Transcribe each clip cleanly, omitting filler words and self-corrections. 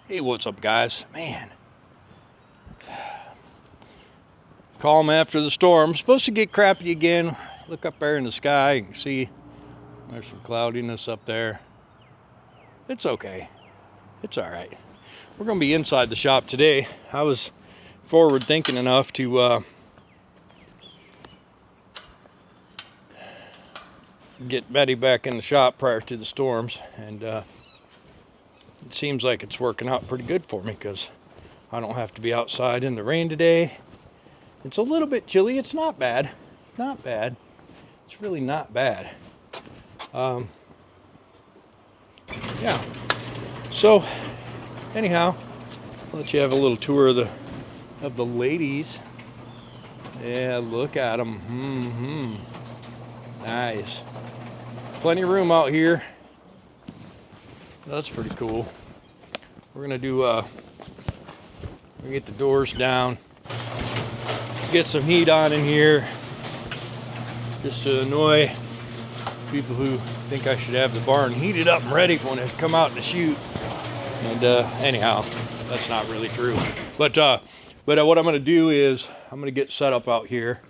Hey, what's up, guys? Man, calm after the storm. Supposed to get crappy again. Look up there in the sky. You can see there's some cloudiness up there. It's okay. It's all right. We're going to be inside the shop today. I was forward thinking enough to get Betty back in the shop prior to the storms, and it seems like it's working out pretty good for me because I don't have to be outside in the rain today. It's a little bit chilly. It's not bad. Not bad. It's really not bad. Yeah. So, anyhow, I'll let you have a little tour of the ladies. Yeah, look at them. Nice. Plenty of room out here. That's pretty cool. We're gonna do we're gonna get the doors down, get some heat on in here, just to annoy people who think I should have the barn heated up and ready when I come out to shoot. And anyhow, that's not really true. But what I'm gonna do is I'm gonna get set up out here,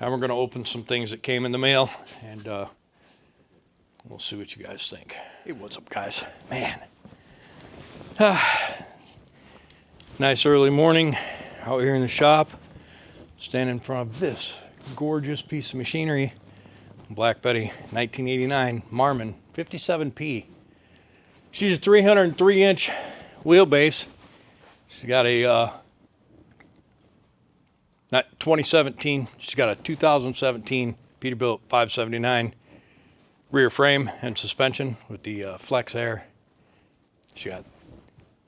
and we're gonna open some things that came in the mail, and we'll see what you guys think. Hey, what's up, guys? Man. Nice early morning out here in the shop. Standing in front of this gorgeous piece of machinery. Black Betty 1989 Marmon 57P. She's a 303-inch wheelbase. She's got a not 2017. She's got a 2017 Peterbilt 579 rear frame and suspension with the Flex Air. She got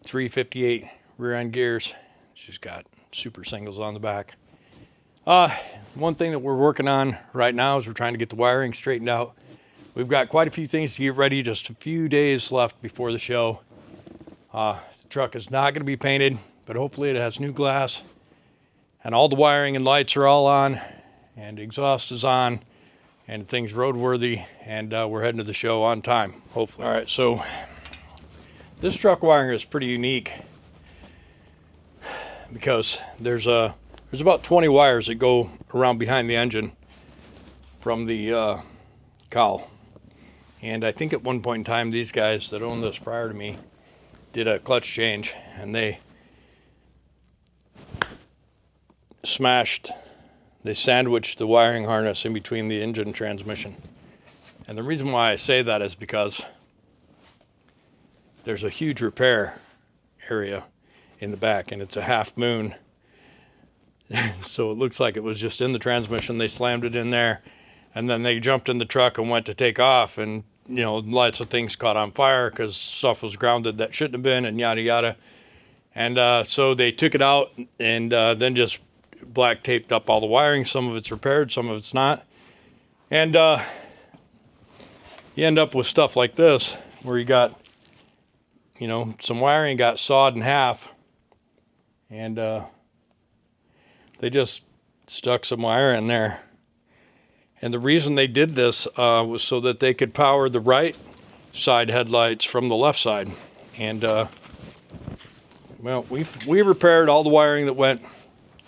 358 rear end gears. She's got super singles on the back. One thing that we're working on right now is we're trying to get the wiring straightened out. We've got quite a few things to get ready, just a few days left before the show. The truck is not going to be painted, but hopefully it has new glass. And all the wiring and lights are all on, and exhaust is on, and things roadworthy, and we're heading to the show on time, hopefully. All right, so this truck wiring is pretty unique because there's about 20 wires that go around behind the engine from the cowl. And I think at one point in time, these guys that owned this prior to me did a clutch change, and they sandwiched the wiring harness in between the engine and transmission. And the reason why I say that is because there's a huge repair area in the back, and it's a half moon. So it looks like it was just in the transmission. They slammed it in there, and then they jumped in the truck and went to take off, and lots of things caught on fire because stuff was grounded that shouldn't have been, and yada yada. And so they took it out and then just black taped up all the wiring. Some of it's repaired, some of it's not. And you end up with stuff like this where you got some wiring got sawed in half, and they just stuck some wire in there. And the reason they did this was so that they could power the right side headlights from the left side. And well, we repaired all the wiring that went,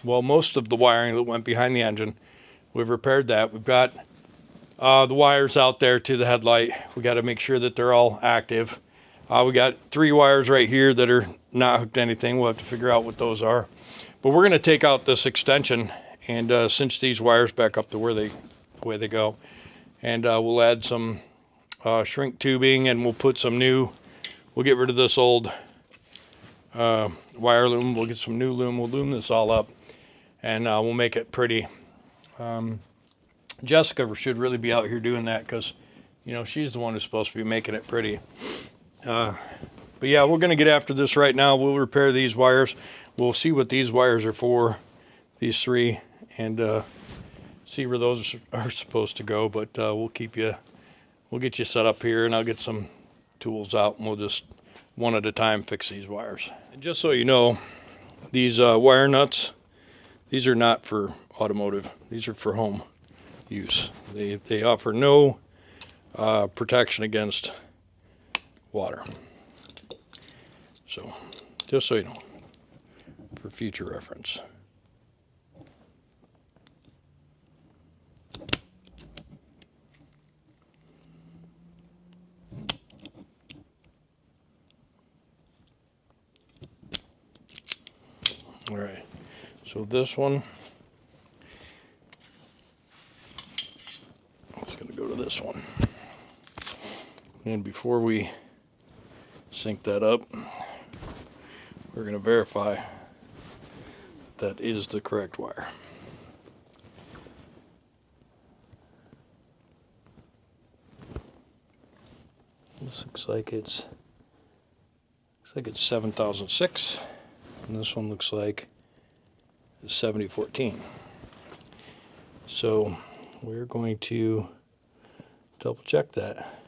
well, most of the wiring that went behind the engine. We've repaired that. We've got the wires out there to the headlight. We got to make sure that they're all active. We got 3 wires right here that are not hooked to anything. We'll have to figure out what those are. But we're going to take out this extension and cinch these wires back up to where they go. And we'll add some shrink tubing, and we'll put some new, we'll get rid of this old wire loom. We'll get some new loom. We'll loom this all up, and we'll make it pretty. Jessica should really be out here doing that because, she's the one who's supposed to be making it pretty. But yeah, we're going to get after this right now. We'll repair these wires. We'll see what these wires are for, these 3, and see where those are supposed to go. But we'll get you set up here, and I'll get some tools out, and we'll just one at a time fix these wires. And just so you know, these wire nuts, these are not for automotive. These are for home use. They offer no protection against water. So, just so you know, for future reference. All right, so this one, it's going to go to this one. And before we sync that up, we're going to verify that is the correct wire. This looks like it's 7006, and this one looks like 7014. So we're going to double check that.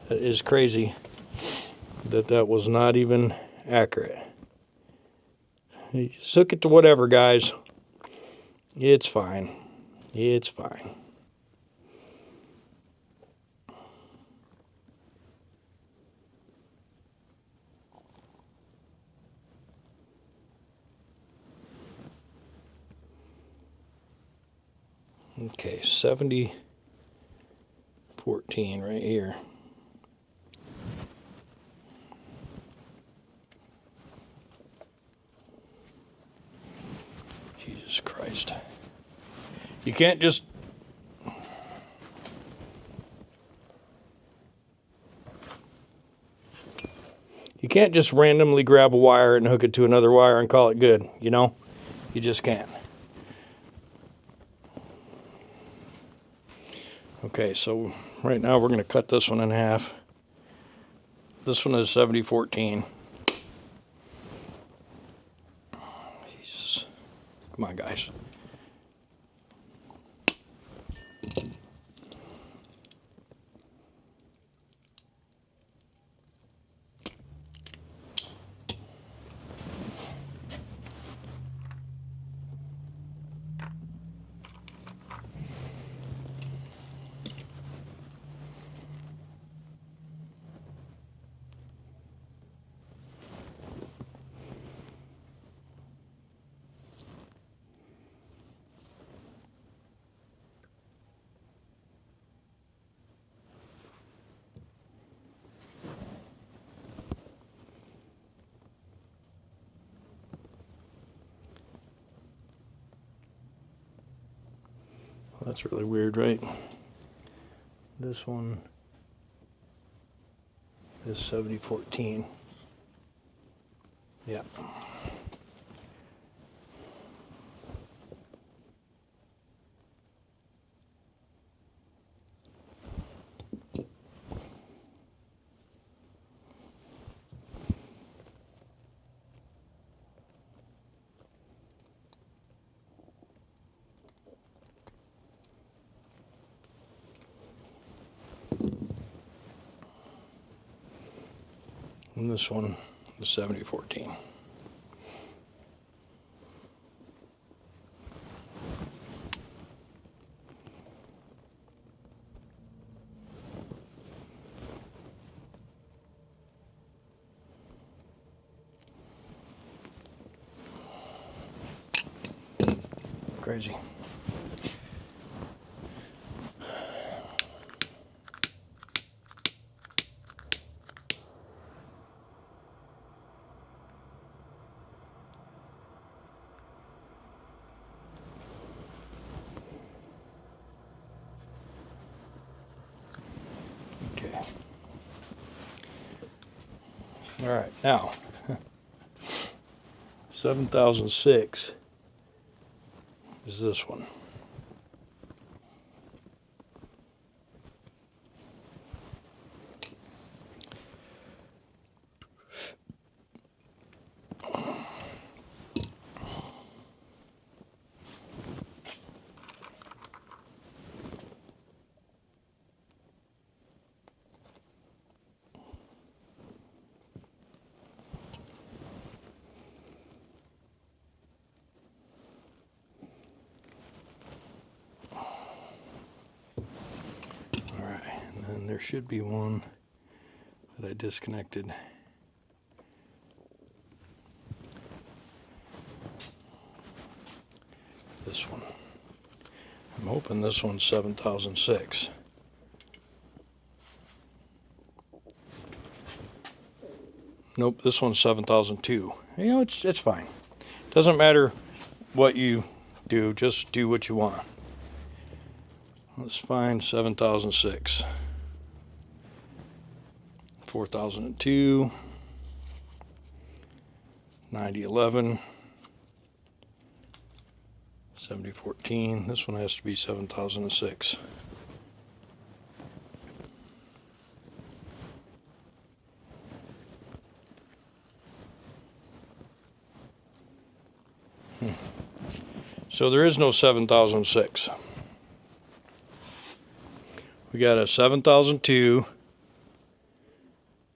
That is crazy that was not even accurate. You just hook it to whatever, guys. It's fine. It's fine. Okay, 7014 right here. Jesus Christ. You can't just... You can't just randomly grab a wire and hook it to another wire and call it good, you know? You just can't. Okay, so right now we're going to cut this one in half. This one is 7014. Jesus. Come on, guys. That's really weird, right? This one is 7014. Yeah. And this one is 7014. Crazy. Okay. All right, now 7006 is this one. And there should be one that I disconnected this one? I'm hoping this one's 7006. Nope, this one's 7002. You know, it's fine. Doesn't matter what you do, just do what you want. Let's find 7006. 4002. 9011. 7014. This one has to be 7006. So there is no 7006. We got a 7002,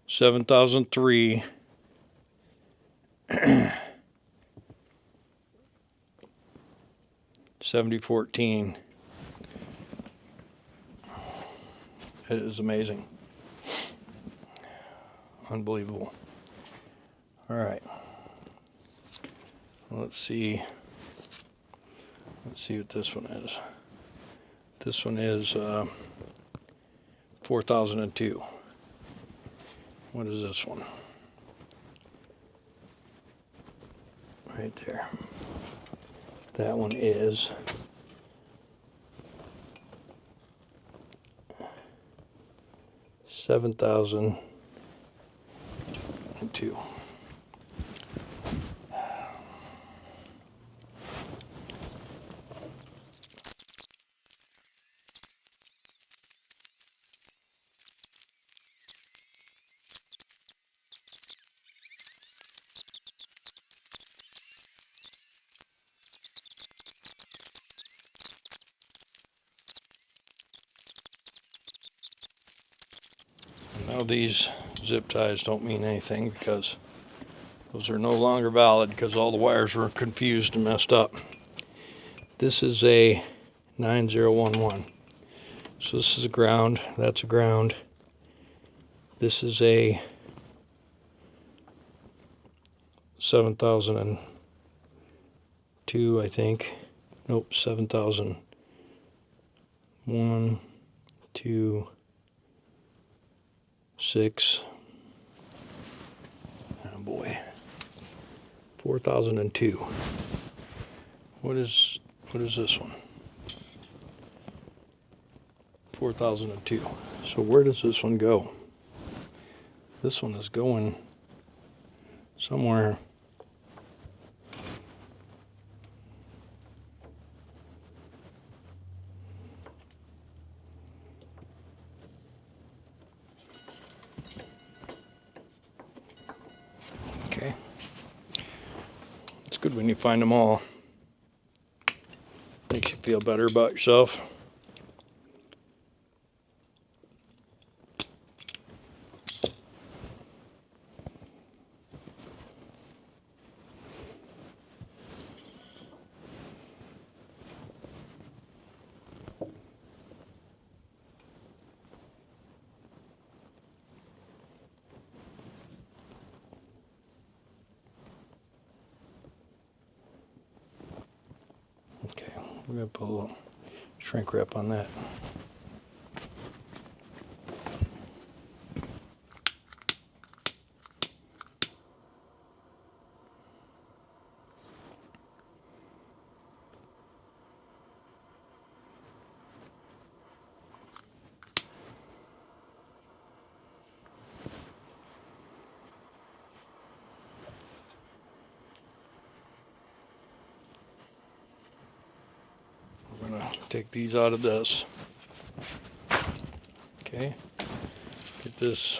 7003, 7014. It is amazing. Unbelievable. All right. Let's see what this one is. This one is 4002. What is this one? Right there. That one is 7002. Now these zip ties don't mean anything because those are no longer valid because all the wires were confused and messed up. This is a 9011. So this is a ground, that's a ground. This is a 7002, I think. Nope, 7000. 1, 2, 6. Oh boy. 4002. What is this one? 4002. So where does this one go? This one is going somewhere. Okay. It's good when you find them all. Makes you feel better about yourself. Okay, we're going to put a little shrink wrap on that. We're going to take these out of this. Okay, get this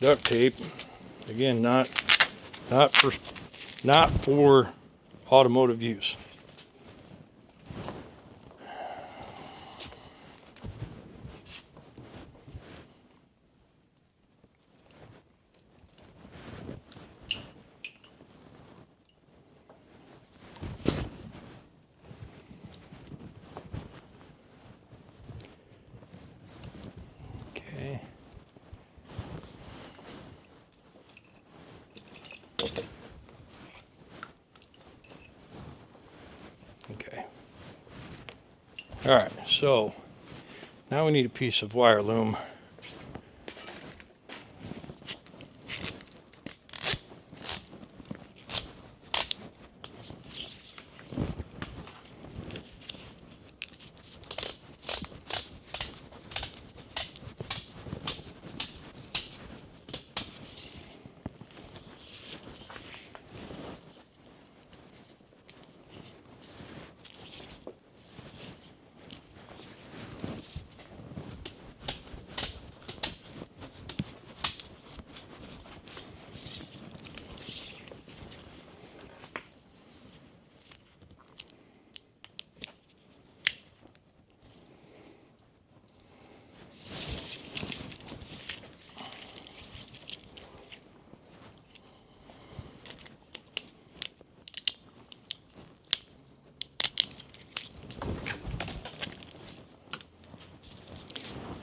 duct tape. Again, not for automotive use. Okay. All right, so now we need a piece of wire loom.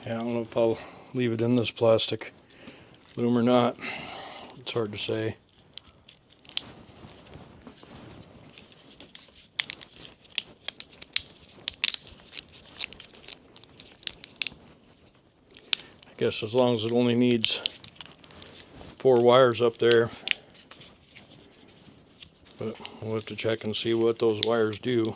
Yeah, I don't know if I'll leave it in this plastic loom or not. It's hard to say. I guess as long as it only needs 4 wires up there. But we'll have to check and see what those wires do.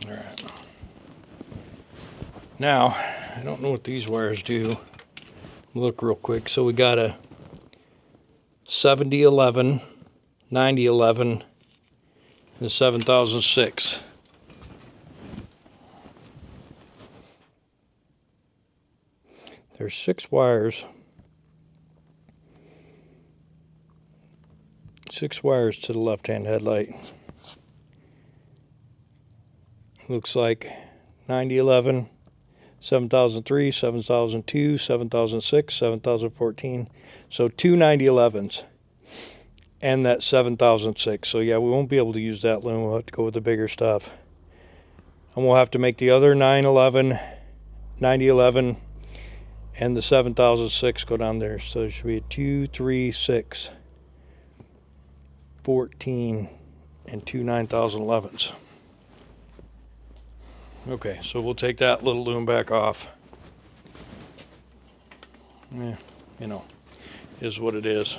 All right. Now, I don't know what these wires do. Look real quick. So we got a 7011, 9011, and a 7006. There's 6 wires. 6 wires to the left-hand headlight. Looks like 9011, 7003, 7002, 7006, 7014. So 2 9011s and that 7006. So yeah, we won't be able to use that loom. We'll have to go with the bigger stuff. And we'll have to make the other 911, 9011, and the 7006 go down there. So there should be a 2, 3, 6, 14, and 2 9011s. Okay, so we'll take that little loom back off. Yeah, you know, is what it is.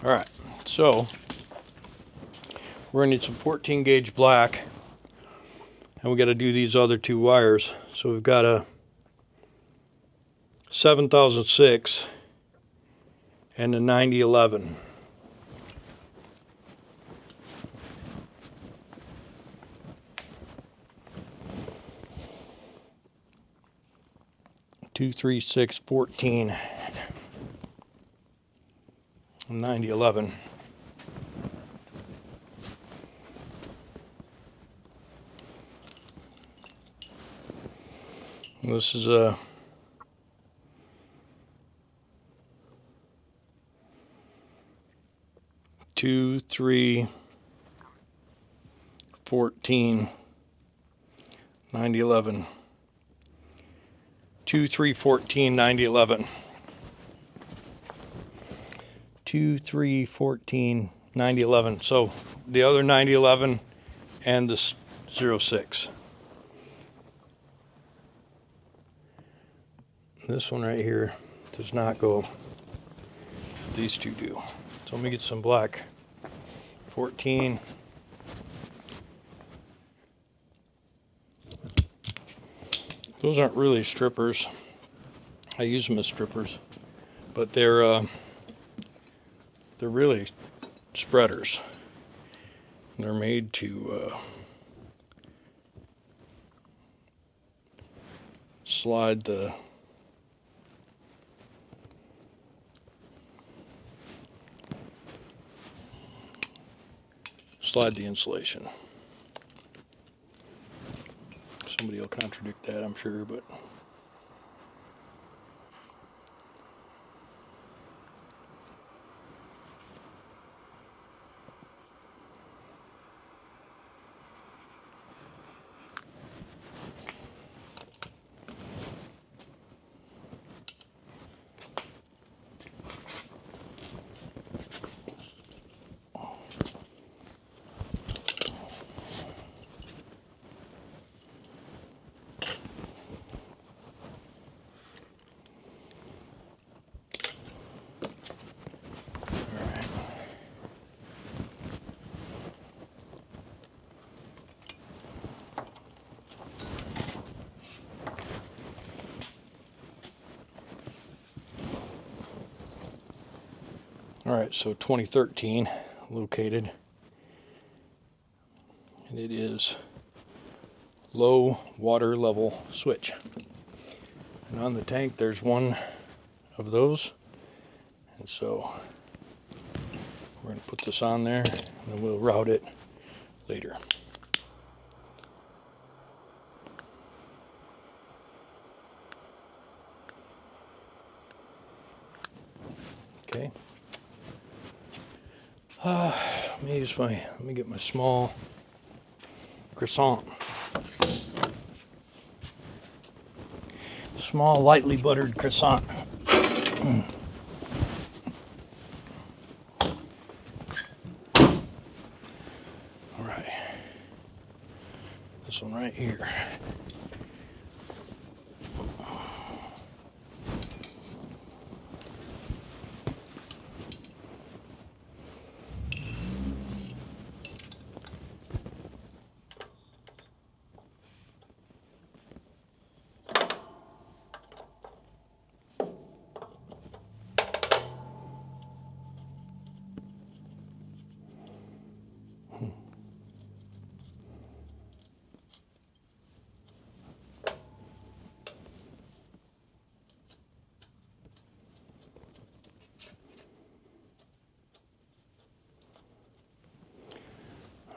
All right, so we're gonna need some 14 gauge black, and we got to do these other 2 wires. So we've got a 7006 and a 9011. Two, 3, 6, 14, 9011. This is a 2, 3, 14, 9011. 2, 3, 14, 9011. 2, 3, 14, 9011. So the other 9011 and the 06. This one right here does not go. These 2 do. So let me get some black. 14. Those aren't really strippers. I use them as strippers, but they're really spreaders. They're made to slide the insulation. Somebody will contradict that, I'm sure, but all right, so 2013 located, and it is low water level switch. And on the tank there's one of those, and so we're going to put this on there and then we'll route it later. Okay. Let me get my small croissant. Small, lightly buttered croissant. All right. This one right here.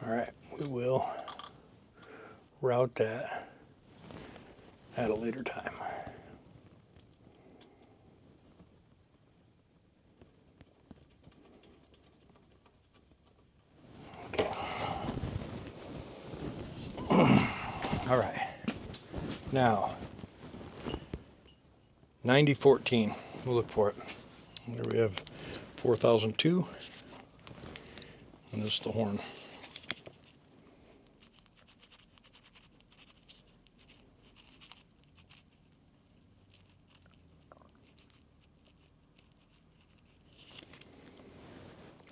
All right, we will route that at a later time. Okay. All right. Now, 9014. We'll look for it. There we have 4002, and this is the horn.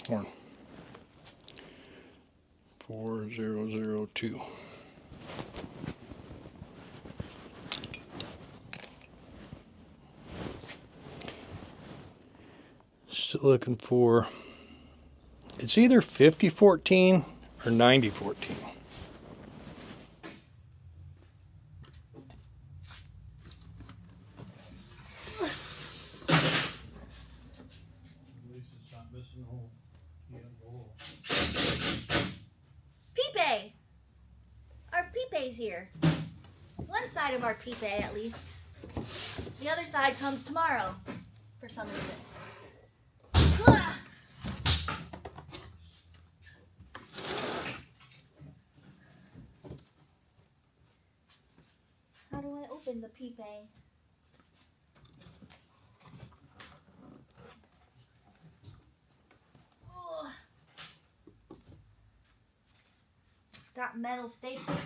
Horn. 4002. Still looking for, it's either 5014 or 9014. Pepe! Our Pepe's here. One side of our Pepe, at least. The other side comes tomorrow, for some reason. How do I open the Pepe? Ugh. Got metal staples.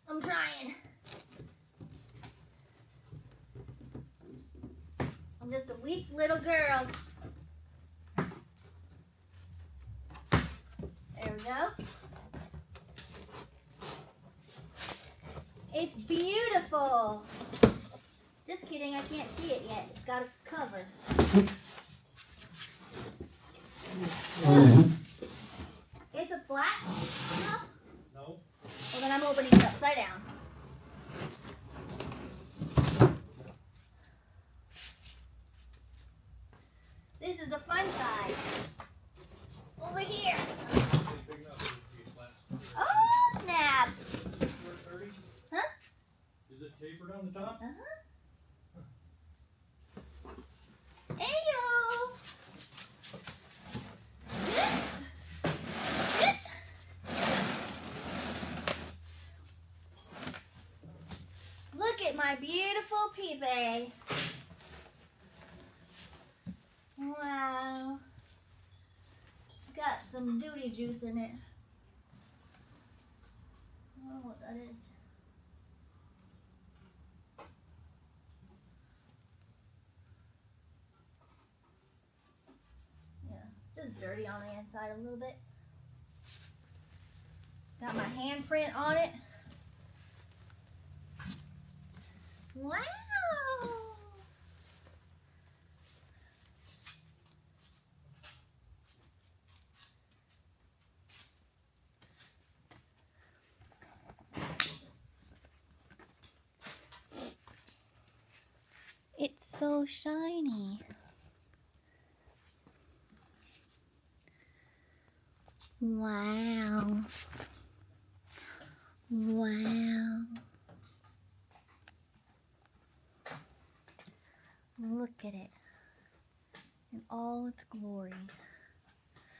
I'm trying. I'm just a weak little girl. There we go. It's beautiful. Just kidding, I can't see it yet. It's got a cover. Is it flat? No. Well, then I'm opening it upside down. This is the fun side. Over here. Ayo! Look at my beautiful peepee. Wow. It's got some duty juice in it. I don't know what that is. Yeah, just dirty on the inside a little bit. Got my handprint on it. Wow! It's so shiny. Wow. Wow. Look at it in all its glory.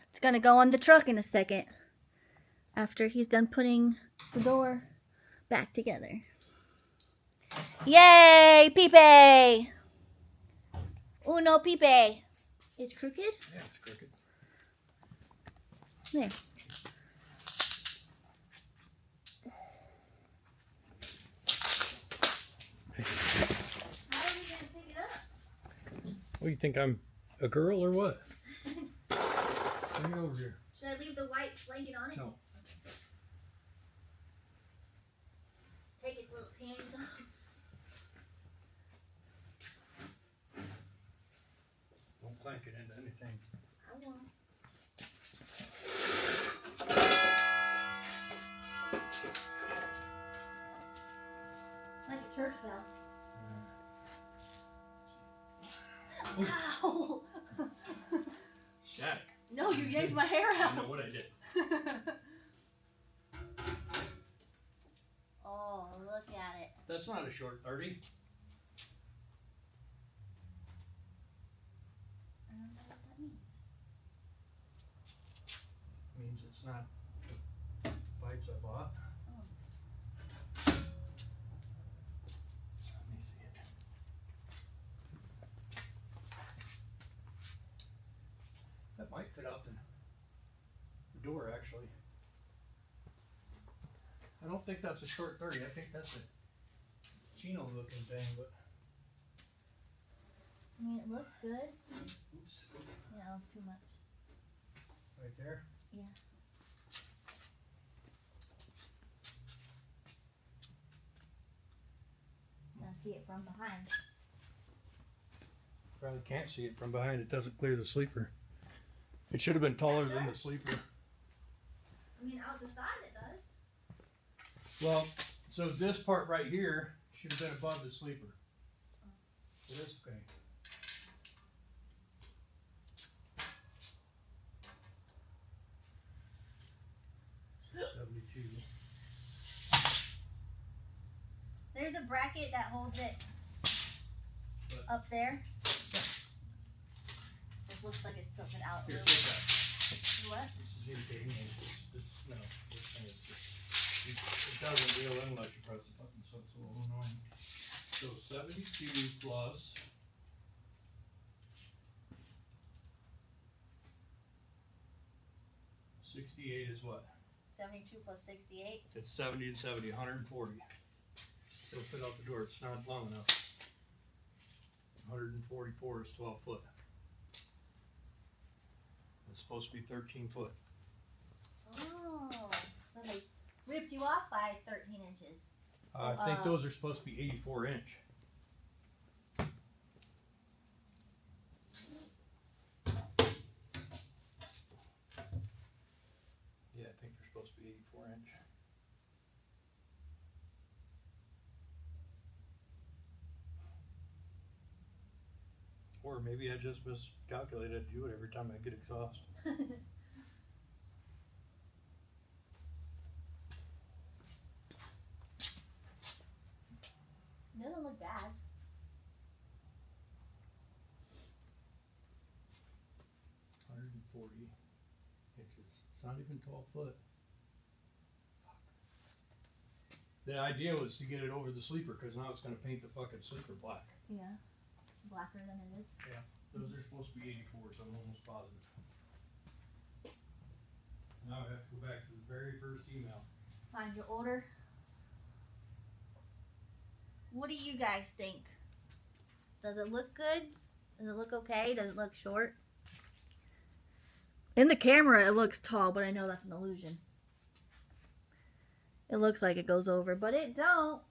It's gonna go on the truck in a second after he's done putting the door back together. Yay, Pipe! Uno Pipe. It's crooked? Yeah, it's crooked. There. How are we gonna pick it up? What do you think, I'm a girl or what? Bring it over here. Should I leave the white blanket on it? No. Take its little panties off. Don't clank it into anything. I won't. Like a church bell. Ow! Static. No, you yanked my hair I out. know what I did. Oh, look at it. That's not a short 30. I don't know what that means. Means it's not the pipes I bought. Oh. Let me see it. That might fit out the door, actually. I don't think that's a short 30. I think that's a chino looking thing, but I mean, it looks good. oops, Yeah, too much. right there. Yeah. Now see it from behind. Probably can't see it from behind. It doesn't clear the sleeper. It should have been taller than the sleeper. I mean, out the side it does. Well, so this part right here should have been above the sleeper. So that's okay. So 72. There's a bracket that holds it What? up there. It looks like it's tilted out a Here, little take bit. that. What? This is irritating. No, this thing is just, it doesn't reel in unless you press the button, so it's a little annoying. So 72 plus 68 is what? 72 plus 68. It's 70 and 70, 140. It'll fit out the door. It's not long enough. 144 is 12 foot. It's supposed to be 13 foot. Oh, so they ripped you off by 13 inches. I think those are supposed to be 84 inch. Yeah, I think they're supposed to be 84 inch. Or maybe I just miscalculated to do it every time I get exhaust. Doesn't look bad. 40 inches. It's not even 12 foot. The idea was to get it over the sleeper because now it's going to paint the fucking sleeper black. Yeah. Blacker than it is. Yeah. Those are supposed to be 84s, I'm almost positive. Now I have to go back to the very first email. Find your order. What do you guys think? Does it look good? Does it look okay? Does it look short? In the camera it looks tall, but I know that's an illusion. It looks like it goes over, but it don't.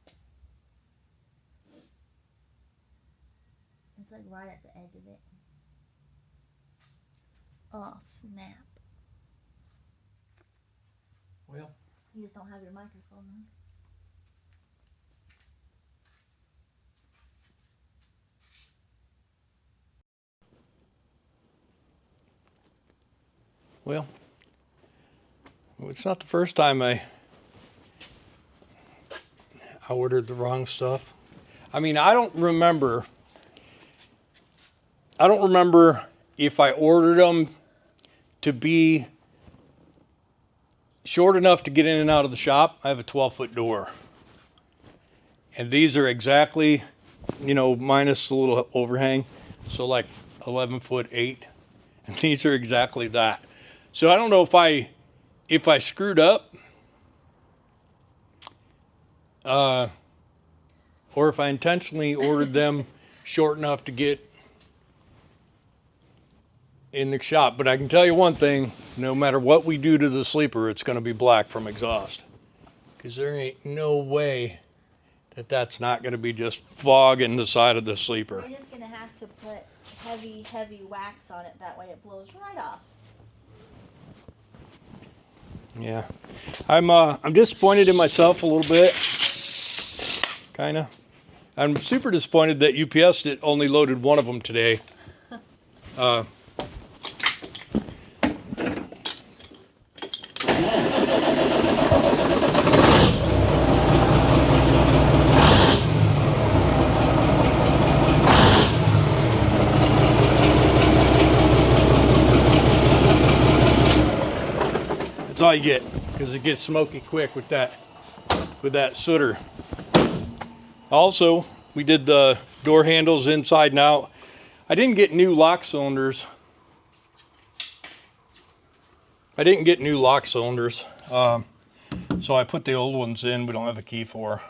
It's like right at the edge of it. Oh, snap. Well, You just don't have your microphone on. well, it's not the first time I ordered the wrong stuff. I mean, I don't remember if I ordered them to be short enough to get in and out of the shop. I have a 12-foot door. And these are exactly, minus the little overhang. So like 11'8". And these are exactly that. So I don't know if I screwed up. Or if I intentionally ordered them short enough to get in the shop. But I can tell you one thing, no matter what we do to the sleeper, it's going to be black from exhaust. Because there ain't no way that that's not going to be just fog in the side of the sleeper. You're just going to have to put heavy, heavy wax on it. That way it blows right off. Yeah. I'm disappointed in myself a little bit. Kinda. I'm super disappointed that UPS only loaded one of them today. That's all you get, because it gets smoky quick with that sooter. Also, we did the door handles inside and out. I didn't get new lock cylinders. So I put the old ones in. We don't have a key for.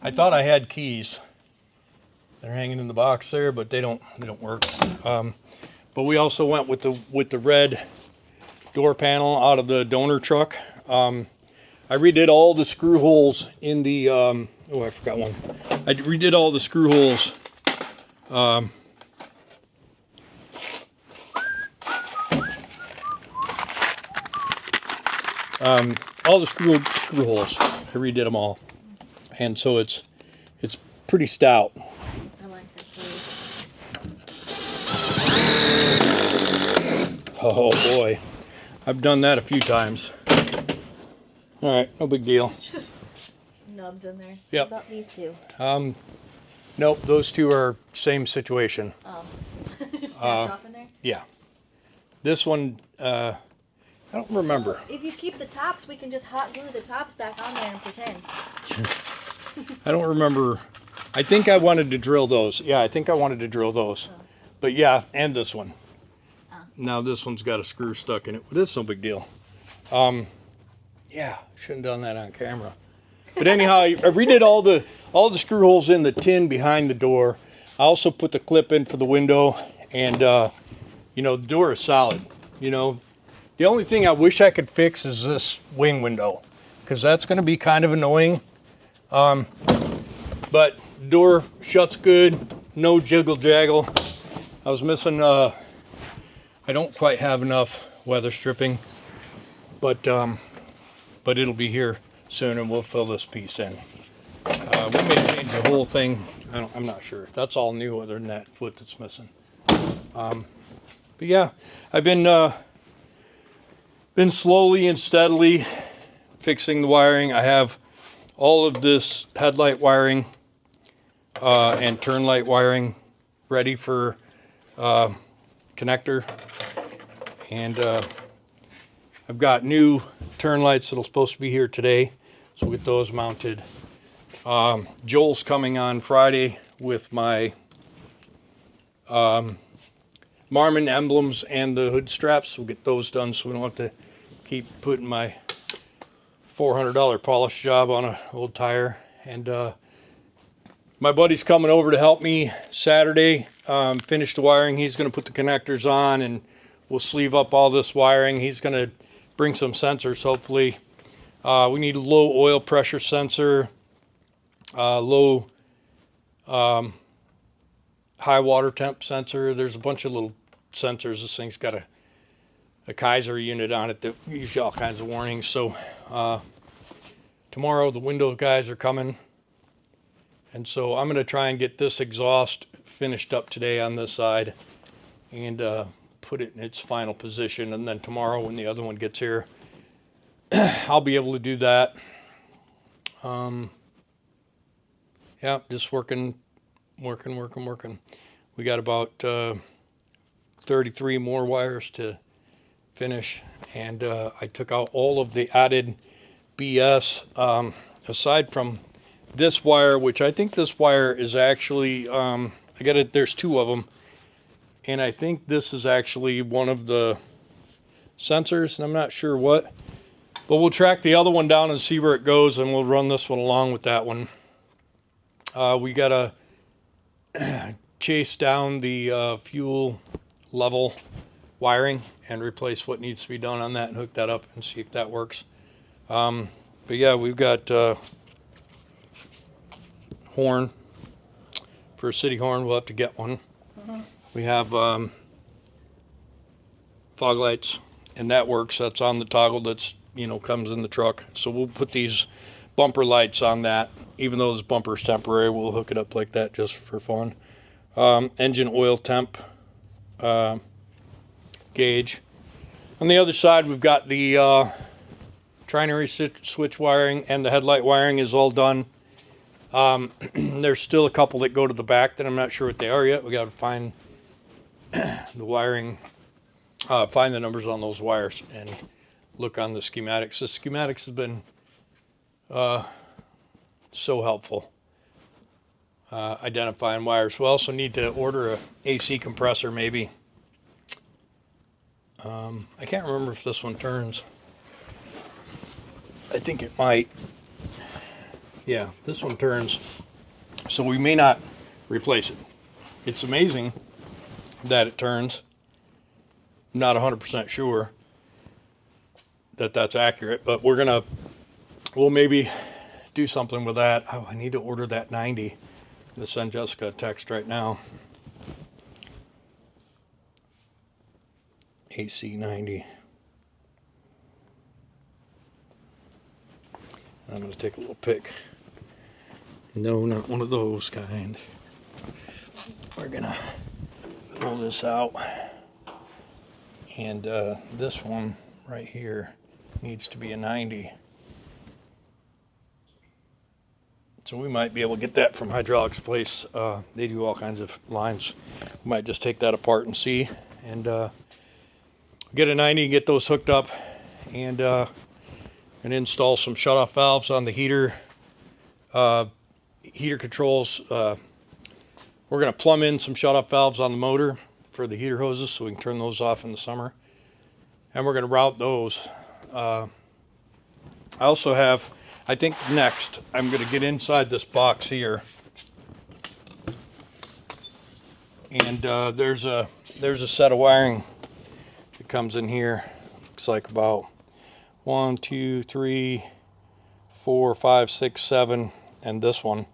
I thought I had keys. They're hanging in the box there, but they don't work. But we also went with the red door panel out of the donor truck. I redid all the screw holes in the, oh, I forgot one. I redid all the screw holes. All the screw holes. I redid them all. And so it's pretty stout. I like that glue. Oh boy. I've done that a few times. All right, no big deal. Just nubs in there. Yep. What about these two? Nope, those two are same situation. Oh. Just snapped off in there? Yeah. This one, I don't remember. Well, if you keep the tops, we can just hot glue the tops back on there and pretend. I don't remember. I think I wanted to drill those. Yeah, I think I wanted to drill those. Oh. But yeah, and this one. Oh. Now this one's got a screw stuck in it, but it's no big deal. Yeah, shouldn't have done that on camera. But anyhow, I redid all the screw holes in the tin behind the door. I also put the clip in for the window, and the door is solid. The only thing I wish I could fix is this wing window, because that's going to be kind of annoying. But door shuts good, no jiggle jaggle. I was missing. I don't quite have enough weather stripping, but it'll be here soon, and we'll fill this piece in. We may change the whole thing. I'm not sure. That's all new, other than that foot that's missing. But yeah, I've been slowly and steadily fixing the wiring. I have all of this headlight wiring and turn light wiring ready for connector. And I've got new turn lights that'll supposed to be here today, so we'll get those mounted. Joel's coming on Friday with my Marmon emblems and the hood straps. We'll get those done so we don't have to keep putting my $400 polish job on an old tire. And my buddy's coming over to help me Saturday, finish the wiring. He's going to put the connectors on, and we'll sleeve up all this wiring. He's going to bring some sensors, hopefully. We need a low oil pressure sensor, low high water temp sensor. There's a bunch of little sensors. This thing's got a Kaiser unit on it that gives you all kinds of warnings. So tomorrow the window guys are coming, and so I'm going to try and get this exhaust finished up today on this side and put it in its final position, and then tomorrow when the other one gets here I'll be able to do that. Yeah, just working. We got about 33 more wires to finish, and I took out all of the added BS, aside from this wire, which I think this wire is actually, there's two of them, and I think this is actually one of the sensors, and I'm not sure what, but we'll track the other one down and see where it goes, and we'll run this one along with that one. We gotta chase down the fuel level wiring and replace what needs to be done on that and hook that up and see if that works. But yeah, we've got horn for a city horn. We'll have to get one. We have fog lights, and that works. That's on the toggle that's, comes in the truck. So we'll put these bumper lights on that. Even though this bumper is temporary, we'll hook it up like that just for fun. Engine oil temp gauge. On the other side, we've got the trinary switch wiring, and the headlight wiring is all done. There's still a couple that go to the back that I'm not sure what they are yet. We got to find the wiring, find the numbers on those wires, and look on the schematics. The schematics have been so helpful identifying wires. We also need to order a AC compressor, maybe. I can't remember if this one turns. I think it might. Yeah, this one turns, so we may not replace it. It's amazing that it turns. I'm not 100% sure that that's accurate, but we'll maybe do something with that. Oh, I need to order that 90. I'm gonna send Jessica a text right now. AC 90. I'm gonna take a little pic. No, not one of those kind. We're gonna pull this out, and this one right here needs to be a 90. So we might be able to get that from Hydraulics Place. They do all kinds of lines. We might just take that apart and see, and get a 90 and get those hooked up, and install some shutoff valves on the heater controls. We're going to plumb in some shutoff valves on the motor for the heater hoses so we can turn those off in the summer, and we're going to route those. I also have, I think next I'm going to get inside this box here, and there's a set of wiring that comes in here. Looks like about 1, 2, 3, 4, 5, 6, 7, and this one,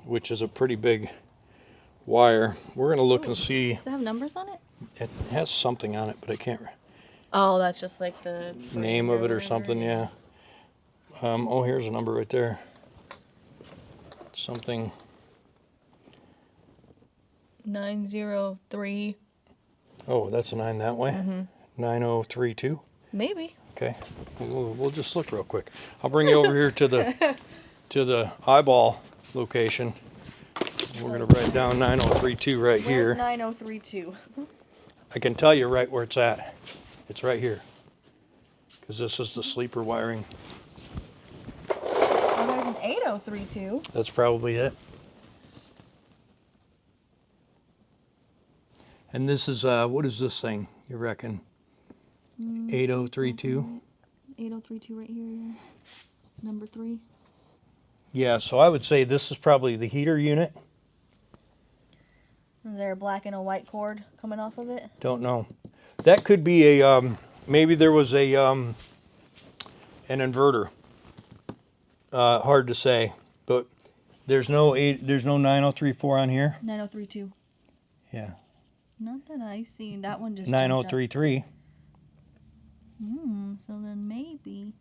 which is a pretty big wire. We're gonna look and see. Does it have numbers on it? It has something on it, but I can't. Oh, that's just like the Name of it or something, yeah. Oh, here's a number right there. Something. 903. Oh, that's a 9 that way? Mm-hmm. 9032? Maybe. Okay. We'll just look real quick. I'll bring you over here to the eyeball location. We're going to write down 9032 right here. 9032. I can tell you right where it's at. It's right here. Because this is the sleeper wiring. Oh, there's an 8032. That's probably it. And this is, what is this thing, you reckon? 8032? 8032 right here, yeah. Number 3. Yeah, so I would say this is probably the heater unit. Is there a black and a white cord coming off of it? Don't know. That could be a, maybe there was a, an inverter. Hard to say, but there's no 9034 on here. 9032. Yeah. Not that I see. That one just 9033. So then maybe.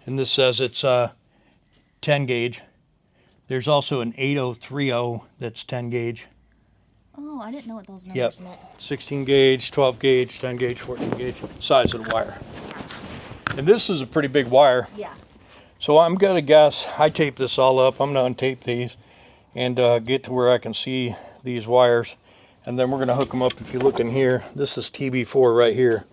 And this says it's 10 gauge. There's also an 8030 that's 10 gauge. Oh, I didn't know what those numbers meant. 16 gauge, 12 gauge, 10 gauge, 14 gauge. Size of the wire. And this is a pretty big wire. Yeah. So I'm gonna guess, I taped this all up. I'm gonna untape these and get to where I can see these wires. And then we're gonna hook them up. If you look in here, this is TB4 right here.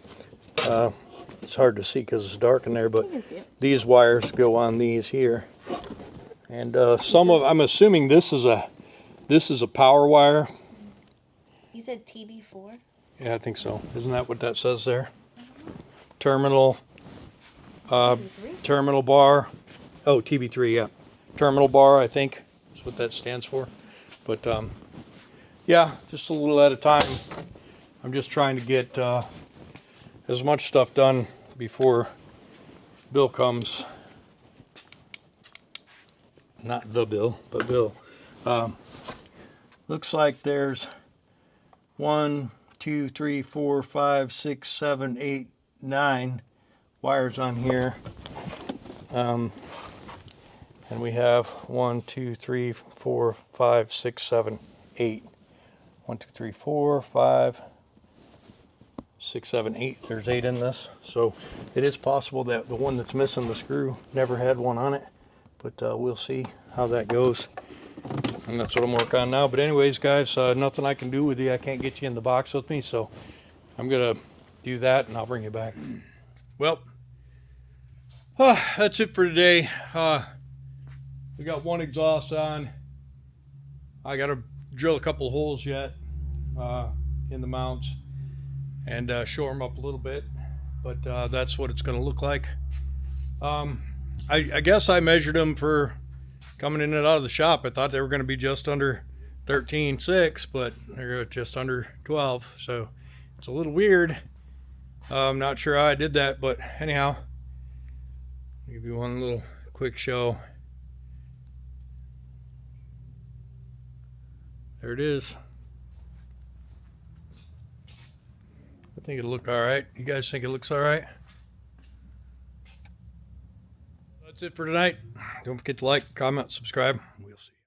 It's hard to see because it's dark in there, but these wires go on these here. And I'm assuming this is a power wire. You said TB4? Yeah, I think so. Isn't that what that says there? Terminal bar. Oh, TB3, yeah. Terminal bar, I think is what that stands for. But yeah, just a little at a time. I'm just trying to get as much stuff done before Bill comes. Not the Bill, but Bill. Looks like there's 1, 2, 3, 4, 5, 6, 7, 8, 9 wires on here. And we have 1, 2, 3, 4, 5, 6, 7, 8. 1, 2, 3, 4, 5, 6, 7, 8. There's 8 in this. So it is possible that the one that's missing the screw never had one on it. But we'll see how that goes. And that's what I'm working on now. But anyways, guys, nothing I can do with you. I can't get you in the box with me. So I'm going to do that and I'll bring you back. Well, that's it for today. We got one exhaust on. I got to drill a couple of holes yet in the mounts and shore them up a little bit. But that's what it's going to look like. I guess I measured them for coming in and out of the shop. I thought they were going to be just under 13.6, but they're just under 12. So it's a little weird. I'm not sure how I did that, but anyhow, I'll give you one little quick show. There it is. I think it'll look all right. You guys think it looks all right? That's it for tonight. Don't forget to like, comment, subscribe. We'll see you.